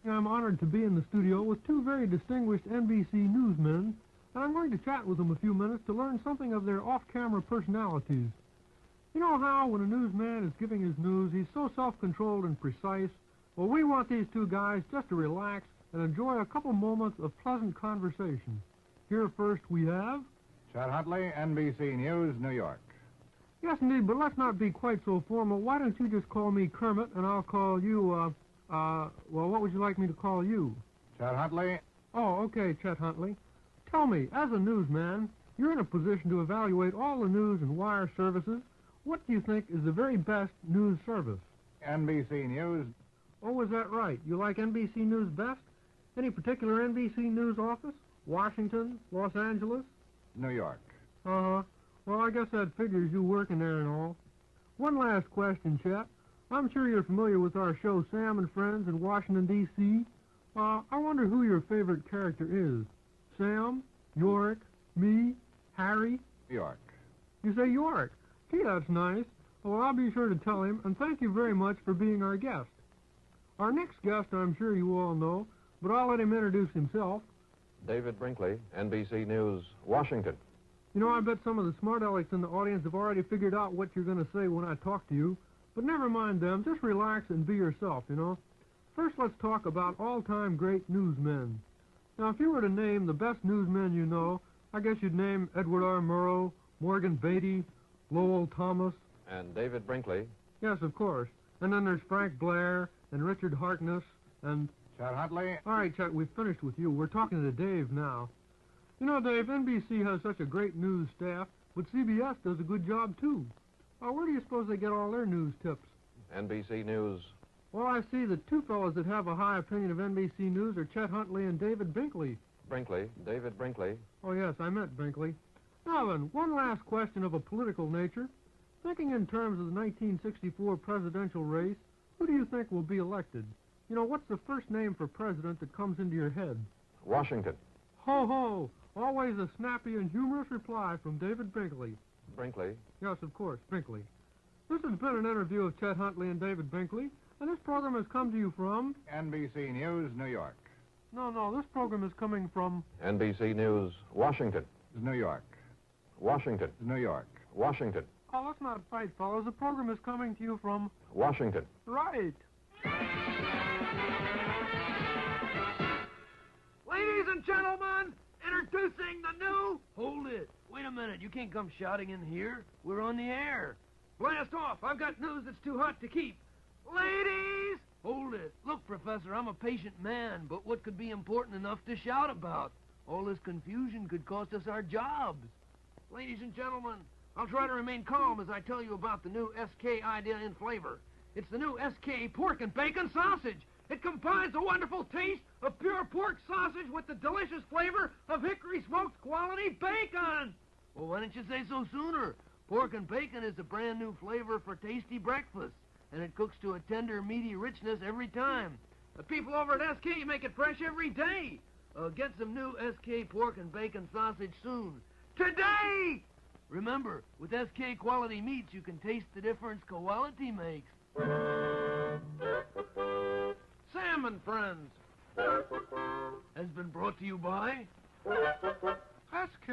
I'm honored to be in the studio with two very distinguished NBC newsmen, and I'm going to chat with them a few minutes to learn something of their off-camera personalities. You know how when a newsman is giving his news, he's so self-controlled and precise? Well, we want these two guys just to relax and enjoy a couple moments of pleasant conversation. Here first we have... Chet Huntley, NBC News, New York. Yes, indeed, but let's not be quite so formal. Why don't you just call me Kermit, and I'll call you, well, what would you like me to call you? Chet Huntley. Oh, okay, Chet Huntley. Tell me, as a newsman, you're in a position to evaluate all the news and wire services. What do you think is the very best news service? NBC News. Oh, is that right? You like NBC News best? Any particular NBC News office? Washington? Los Angeles? New York. Uh-huh. Well, I guess that figures you working there and all. One last question, Chet. I'm sure you're familiar with our show Sam and Friends in Washington, D.C. I wonder who your favorite character is. Sam? Yorick? Me? Harry? York. You say Yorick? Gee, that's nice. Well, I'll be sure to tell him, and thank you very much for being our guest. Our next guest I'm sure you all know, but I'll let him introduce himself. David Brinkley, NBC News, Washington. You know, I bet some of the smart alecks in the audience have already figured out what you're going to say when I talk to you. But never mind them. Just relax and be yourself, you know. First, let's talk about all-time great newsmen. Now, if you were to name the best newsmen you know, I guess you'd name Edward R. Murrow, Morgan Beatty, Lowell Thomas. And David Brinkley. Yes, of course. And then there's Frank Blair and Richard Harkness and... Chet Huntley. All right, Chet, we've finished with you. We're talking to Dave now. You know, Dave, NBC has such a great news staff, but CBS does a good job, too. Where do you suppose they get all their news tips? NBC News. Well, I see the two fellows that have a high opinion of NBC News are Chet Huntley and David Brinkley. Brinkley, David Brinkley. Oh, yes, I meant Brinkley. Now then, one last question of a political nature. Thinking in terms of the 1964 presidential race, who do you think will be elected? You know, what's the first name for president that comes into your head? Washington. Ho, ho! Always a snappy and humorous reply from David Brinkley. Brinkley. Yes, of course, Brinkley. This has been an interview of Chet Huntley and David Brinkley, and this program has come to you from... NBC News, New York. No, this program is coming from... NBC News, Washington. New York. Washington. New York. Washington. Oh, let's not fight, fellas. The program is coming to you from... Washington. Right. Ladies and gentlemen, introducing the new... Hold it. Wait a minute. You can't come shouting in here. We're on the air. Blast off. I've got news that's too hot to keep. Ladies! Hold it. Look, Professor, I'm a patient man, but what could be important enough to shout about? All this confusion could cost us our jobs. Ladies and gentlemen, I'll try to remain calm as I tell you about the new SK idea in flavor. It's the new SK pork and bacon sausage. It combines the wonderful taste of pure pork sausage with the delicious flavor of hickory smoked quality bacon. Well, why didn't you say so sooner? Pork and bacon is a brand new flavor for tasty breakfast, and it cooks to a tender, meaty richness every time. The people over at SK make it fresh every day. Get some new SK pork and bacon sausage soon. Today! Remember, with SK quality meats, you can taste the difference quality makes. Sam and Friends has been brought to you by SK.